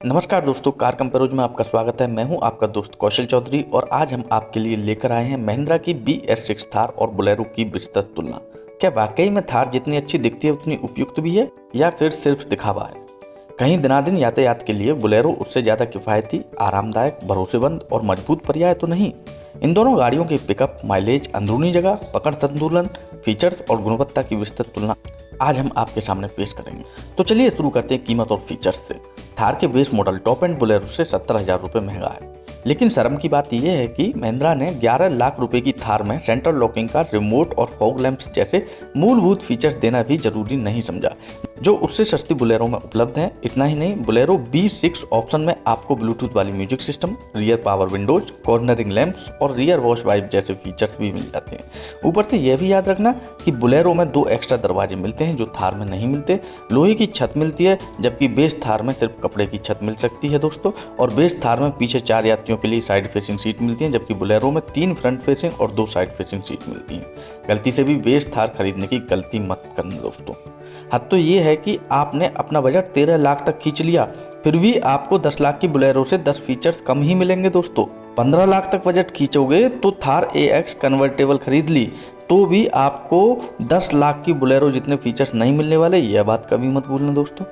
नमस्कार दोस्तों, कार कंपेरोज में आपका स्वागत है। मैं हूं आपका दोस्त कौशल चौधरी और आज हम आपके लिए लेकर आए हैं महिंद्रा की BS6 थार और बोलेरो की विस्तृत तुलना। क्या वाकई में थार जितनी अच्छी दिखती है उतनी उपयुक्त भी है या फिर सिर्फ दिखावा है? कहीं दिनादिन यातायात के लिए बोलेरो उससे ज़्यादा किफ़ायती, आरामदायक, भरोसेमंद और मजबूत पर्याय तो नहीं। इन दोनों गाड़ियों की पिकअप, माइलेज, अंदरूनी जगह, पकड़ संतुलन, फीचर्स और गुणवत्ता की विस्तृत तुलना आज हम आपके सामने पेश करेंगे। तो चलिए शुरू करते हैं कीमत और फीचर्स से। थार के base model top and Bolero से 70,000 रुपये महंगा है, लेकिन शर्म की बात यह है कि महिंद्रा ने 11 लाख रुपए की थार में सेंट्रल लॉकिंग का रिमोट और फॉग लैंप्स जैसे मूलभूत फीचर्स देना भी जरूरी नहीं समझा, जो उससे सस्ती बोलेरो में उपलब्ध हैं। इतना ही नहीं, बोलेरो B6 ऑप्शन में आपको ब्लूटूथ वाली music system, rear power Windows, cornering lamps और रियर वॉश वाइप जैसे फीचर्स भी मिल जाते हैं। ऊपर से यह भी याद रखना कि बोलेरो में 2 एक्स्ट्रा दरवाजे मिलते हैं जो थार में नहीं मिलते। लोहे की छत मिलती है, जबकि बेस थार में सिर्फ कपड़े की छत मिल सकती है दोस्तों। और बेस थार में पीछे 4 यात्रियों के लिए साइड फेसिंग सीट मिलती है, जबकि बोलेरो में 3 फ्रंट फेसिंग और 2 साइड फेसिंग सीट मिलती हैं। गलती से भी बेस थार खरीदने की गलती मत करना दोस्तों। हद तो ये है कि आपने अपना बजट 13 लाख तक खींच लिया, फिर भी आपको 10 लाख की बोलेरो से 10 फीचर्स कम ही मिलेंगे दोस्तों। 15 लाख तक बजट खींचोगे तो थार AX कन्वर्टेबल खरीद ली तो भी आपको 10 लाख की बोलेरो जितने फीचर्स नहीं मिलने वाले, यह बात कभी मत भूलना दोस्तों।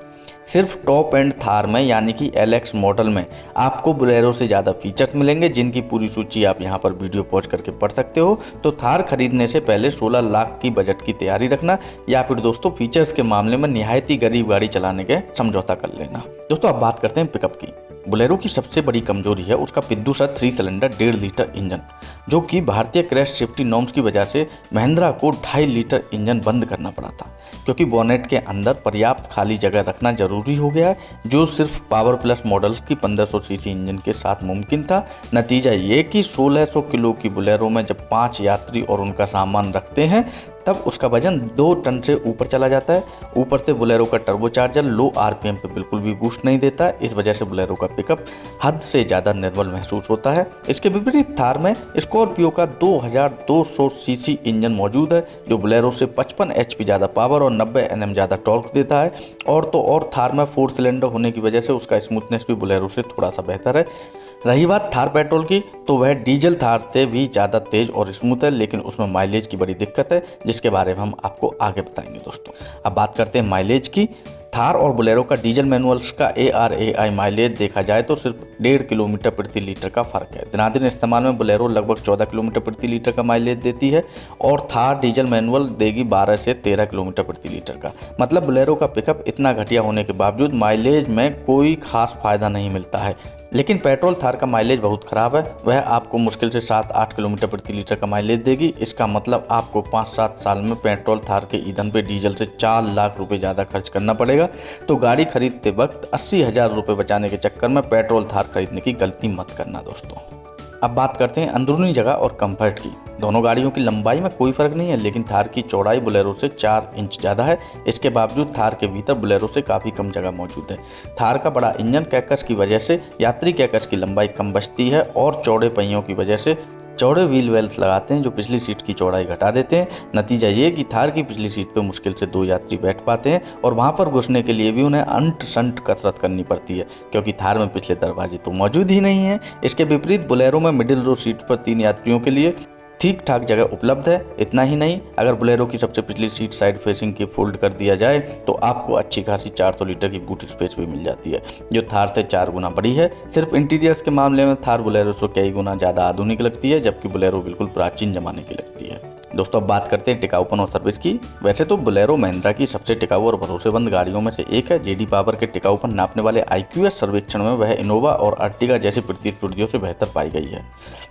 सिर्फ टॉप एंड थार में यानी कि LX मॉडल में आपको बोलेरो से ज़्यादा फीचर्स मिलेंगे, जिनकी पूरी सूची आप यहां पर वीडियो पॉज करके पढ़ सकते हो। तो थार खरीदने से पहले 16 लाख की बजट की तैयारी रखना, या फिर दोस्तों फीचर्स के मामले में निहायत ही गरीब गाड़ी चलाने के समझौता कर लेना। दोस्तों अब बात करते हैं पिकअप की। बोलेरो की सबसे बड़ी कमजोरी है उसका पिद्दू-सा 3 सिलेंडर 1.5 लीटर इंजन, जो कि भारतीय क्रैश सेफ्टी नॉर्म्स की वजह से महिंद्रा को 2.5 लीटर इंजन बंद करना पड़ा था, क्योंकि बोनेट के अंदर पर्याप्त खाली जगह रखना जरूरी हो गया है, जो सिर्फ पावर प्लस मॉडल्स की 1500 सीसी इंजन के साथ मुमकिन था। नतीजा ये कि 1600 किलो की बोलेरो में जब 5 यात्री और उनका सामान रखते हैं तब उसका वजन 2 टन से ऊपर चला जाता है। ऊपर से बोलेरो का टर्बोचार्जर लो RPM पे बिल्कुल भी बूस्ट नहीं देता है, इस वजह से बोलेरो का पिकअप हद से ज़्यादा निर्बल महसूस होता है। इसके विपरीत थार में स्कॉर्पियो का 2200 सीसी इंजन मौजूद है, जो बोलेरो से 55 HP ज़्यादा पावर और 90 Nm ज़्यादा टॉर्क देता है। और थार में 4 सिलेंडर होने की वजह से उसका स्मूथनेस भी बोलेरो से थोड़ा सा बेहतर है। रही बात थार पेट्रोल की, तो वह डीजल थार से भी ज़्यादा तेज और स्मूथ है, लेकिन उसमें माइलेज की बड़ी दिक्कत है, जिसके बारे में हम आपको आगे बताएंगे दोस्तों। अब बात करते हैं माइलेज की। थार और बोलेरो का डीजल मैनुअल्स का ARAI माइलेज देखा जाए तो सिर्फ 1.5 किलोमीटर प्रति लीटर का फ़र्क है। दिनादिन इस्तेमाल में बोलेरो लगभग 14 किलोमीटर प्रति लीटर का माइलेज देती है और थार डीजल मैनुअल देगी 12 से 13 किलोमीटर प्रति लीटर का। मतलब बोलेरो का पिकअप इतना घटिया होने के बावजूद माइलेज में कोई खास फायदा नहीं मिलता है। लेकिन पेट्रोल थार का माइलेज बहुत ख़राब है, वह आपको मुश्किल से 7-8 किलोमीटर प्रति लीटर का माइलेज देगी। इसका मतलब आपको 5-7 साल में पेट्रोल थार के ईंधन पे डीजल से 4 लाख रुपए ज़्यादा खर्च करना पड़ेगा। तो गाड़ी खरीदते वक्त 80,000 रुपये बचाने के चक्कर में पेट्रोल थार खरीदने की गलती मत करना दोस्तों। अब बात करते हैं अंदरूनी जगह और कंफर्ट की। दोनों गाड़ियों की लंबाई में कोई फ़र्क नहीं है, लेकिन थार की चौड़ाई बोलेरो से 4 इंच ज़्यादा है। इसके बावजूद थार के भीतर बोलेरो से काफ़ी कम जगह मौजूद है। थार का बड़ा इंजन कैकस की वजह से यात्री कैकस की लंबाई कम बचती है और चौड़े पहियों की वजह से चौड़े व्हील वेल्स लगाते हैं, जो पिछली सीट की चौड़ाई घटा देते हैं। नतीजा ये कि थार की पिछली सीट पे मुश्किल से 2 यात्री बैठ पाते हैं और वहाँ पर घुसने के लिए भी उन्हें अंट संट कसरत करनी पड़ती है, क्योंकि थार में पिछले दरवाजे तो मौजूद ही नहीं है। इसके विपरीत बोलेरो में मिडिल रो सीट पर 3 यात्रियों के लिए ठीक ठाक जगह उपलब्ध है। इतना ही नहीं, अगर बोलेरो की सबसे पिछली सीट साइड फेसिंग की फोल्ड कर दिया जाए तो आपको अच्छी खासी 400 लीटर की बूट स्पेस भी मिल जाती है, जो थार से 4 गुना बड़ी है। सिर्फ इंटीरियर्स के मामले में थार बोलेरो से कई गुना ज़्यादा आधुनिक लगती है, जबकि बोलेरो बिल्कुल प्राचीन जमाने की लगती है। दोस्तों अब बात करते हैं टिकाऊपन और सर्विस की। वैसे तो बोलेरो महिंद्रा की सबसे टिकाऊ और भरोसेमंद गाड़ियों में से एक है। JD पावर के टिकाऊपन नापने वाले IQS सर्वेक्षण में वह इनोवा और अर्टिगा जैसी प्रतिस्पर्धियों से बेहतर पाई गई है।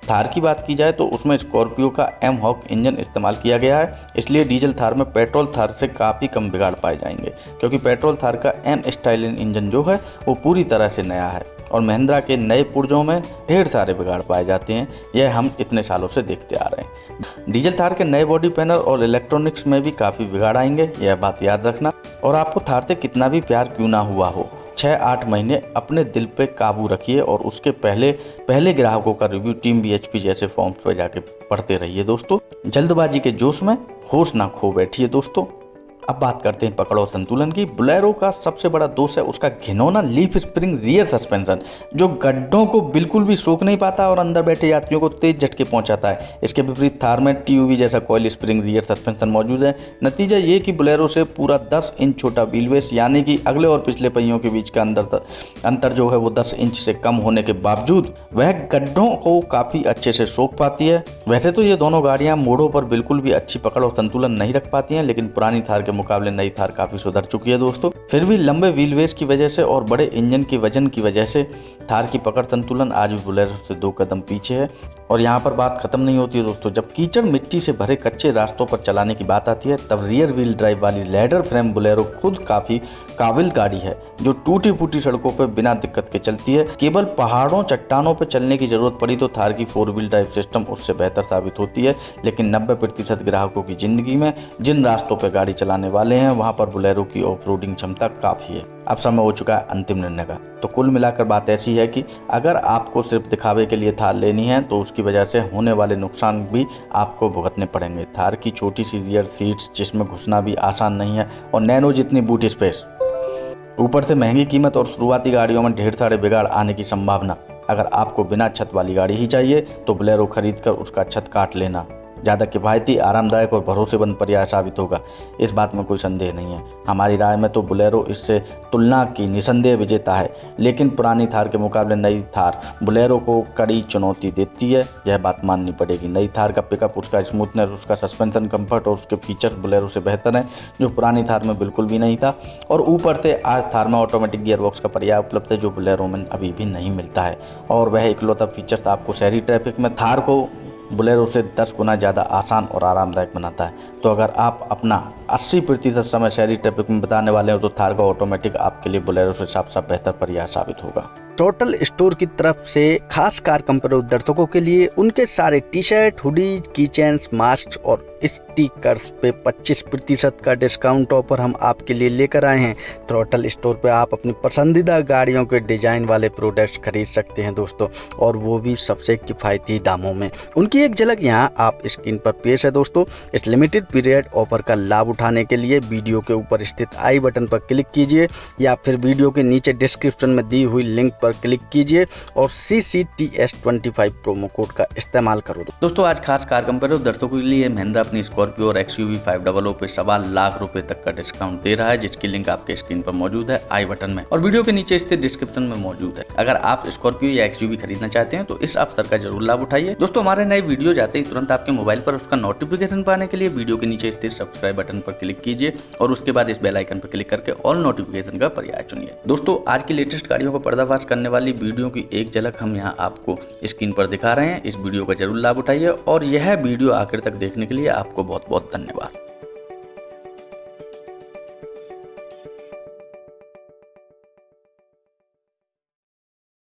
थार की बात की जाए तो उसमें स्कॉर्पियो का M-HOC इंजन इस्तेमाल किया गया है, इसलिए डीजल थार में पेट्रोल थार से काफ़ी कम बिगाड़ पाए जाएंगे, क्योंकि पेट्रोल थार का M स्टाइलिन इंजन जो है वो पूरी तरह से नया है और महिंद्रा के नए पुर्जों में ढेर सारे बिगाड़ पाए जाते हैं। यह हम इतने सालों से देखते आ रहे हैं। डीजल थार के नए बॉडी पैनल और इलेक्ट्रॉनिक्स में भी काफ़ी बिगाड़ आएंगे, यह बात याद रखना। और आपको थार से कितना भी प्यार क्यों ना हुआ हो, 6-8 महीने अपने दिल पे काबू रखिए और उसके पहले ग्राहकों का रिव्यू टीम BHP जैसे फॉर्म्स पर जाके पढ़ते रहिए दोस्तों। जल्दबाजी के जोश में होश ना खो बैठिए दोस्तों। अब बात करते हैं पकड़ और संतुलन की। बोलेरो का सबसे बड़ा दोष है उसका घिनौना लीफ स्प्रिंग रियर सस्पेंशन, जो गड्ढों को बिल्कुल भी सोख नहीं पाता और अंदर बैठे यात्रियों को तेज झटके पहुंचाता है। इसके विपरीत थार में टीयूवी जैसा कॉइल स्प्रिंग रियर सस्पेंशन मौजूद है। नतीजा ये कि बोलेरो से पूरा 10 इंच छोटा व्हीलबेस, यानी कि अगले और पिछले पहियों के बीच का अंतर जो है वो 10 इंच से कम होने के बावजूद वह गड्ढों को काफ़ी अच्छे से सोख पाती है। वैसे तो ये दोनों गाड़ियाँ मोड़ों पर बिल्कुल भी अच्छी पकड़ और संतुलन नहीं रख पाती हैं, लेकिन पुरानी थार के मुकाबले नई थार काफ़ी सुधर चुकी है दोस्तों। फिर भी लंबे व्हीलबेस की वजह से और बड़े इंजन के वजन की वजह से थार की पकड़ संतुलन आज भी बोलेरो से 2 कदम पीछे है। और यहाँ पर बात खत्म नहीं होती है दोस्तों। जब कीचड़ मिट्टी से भरे कच्चे रास्तों पर चलाने की बात आती है, तब रियर व्हील ड्राइव वाली लैडर फ्रेम बोलेरो खुद काफ़ी काबिल गाड़ी है, जो टूटी फूटी सड़कों पर बिना दिक्कत के चलती है। केवल पहाड़ों चट्टानों पर चलने की जरूरत पड़ी तो थार की 4 व्हील ड्राइव सिस्टम उससे बेहतर साबित होती है। लेकिन 90% ग्राहकों की जिंदगी में जिन रास्तों पर गाड़ी चलाने वाले हैं, वहाँ पर बोलेरो की ऑफ रोडिंग क्षमता काफ़ी है। अब समय हो चुका है अंतिम निर्णय का। तो कुल मिलाकर बात ऐसी है कि अगर आपको सिर्फ दिखावे के लिए थार लेनी है तो उसकी वजह से होने वाले नुकसान भी आपको भुगतने पड़ेंगे। थार की छोटी सी रियर सीट्स, जिसमें घुसना भी आसान नहीं है, और नैनो जितनी बूट स्पेस, ऊपर से महंगी कीमत और शुरुआती गाड़ियों में ढेर सारे बिगाड़ आने की संभावना। अगर आपको बिना छत वाली गाड़ी ही चाहिए तो बोलेरो खरीद कर उसका छत काट लेना ज़्यादा किफ़ायती, आरामदायक और भरोसेमंद पर्याय साबित होगा। इस बात में कोई संदेह नहीं है। हमारी राय में तो बोलेरो इससे तुलना की निसंदेह विजेता है, लेकिन पुरानी थार के मुकाबले नई थार बोलेरो को कड़ी चुनौती देती है, यह बात माननी पड़ेगी। नई थार का पिकअप, उसका स्मूथनेस, उसका सस्पेंशन कंफर्ट और उसके फीचर्स बोलेरो से बेहतर हैं, जो पुरानी थार में बिल्कुल भी नहीं था। और ऊपर से आज थार में ऑटोमेटिक गियरबॉक्स का पर्याय उपलब्ध है, जो बोलेरो में अभी भी नहीं मिलता है। और वह इकलौता फीचर्स आपको शहरी ट्रैफिक में थार को बोलेरो से 10 गुना ज़्यादा आसान और आरामदायक बनाता है। तो अगर आप अपना 80% समय शहरी ट्रैफिक में बिताने वाले हो तो थार का ऑटोमेटिक आपके लिए बोलेरो से साफ बेहतर पर्याय साबित होगा। टोटल स्टोर की तरफ से खास कार कंपनी दर्शकों के लिए उनके सारे T shirt, hoodies, keychains, mask और स्टिकर्स पे 25% का डिस्काउंट ऑफर हम आपके लिए लेकर आए हैं। टोटल स्टोर पे आप अपनी पसंदीदा गाड़ियों के डिजाइन वाले प्रोडक्ट्स खरीद सकते हैं दोस्तों, और वो भी सबसे किफ़ायती दामों में। उनकी एक झलक यहाँ आप स्क्रीन पर पेश है दोस्तों। इस लिमिटेड पीरियड ऑफर का लाभ उठाने के लिए वीडियो के ऊपर स्थित आई बटन पर क्लिक कीजिए या फिर वीडियो के नीचे डिस्क्रिप्शन में दी हुई लिंक पर क्लिक कीजिए और CCTS25 प्रोमो कोड का इस्तेमाल करो। दोस्तों आज खास कार कंपनी दर्शकों के लिए महिंद्रा अपनी स्कॉर्पियो और XUV 500 पे 1.25 लाख रुपए तक का डिस्काउंट दे रहा है, जिसकी लिंक आपके स्क्रीन पर मौजूद है आई बटन में और वीडियो के नीचे स्थित डिस्क्रिप्शन में मौजूद है। अगर आप स्कॉर्पियो या XUV खरीदना चाहते हैं तो इस अवसर का जरूर लाभ उठाइए। दोस्तों हमारे नए वीडियो जाते ही तुरंत आपके मोबाइल पर उसका नोटिफिकेशन पाने के लिए वीडियो के नीचे स्थित सब्सक्राइब बटन पर क्लिक कीजिए और उसके बाद इस बेल आइकन पर क्लिक करके ऑल नोटिफिकेशन का पर्याय चुनिए। दोस्तों आज की लेटेस्ट गाड़ियों का पर्दाफाश करने वाली वीडियो की एक झलक हम यहाँ आपको स्क्रीन पर दिखा रहे हैं। इस वीडियो का जरूर लाभ उठाइए और यह वीडियो आखिर तक देखने के लिए आपको बहुत बहुत धन्यवाद।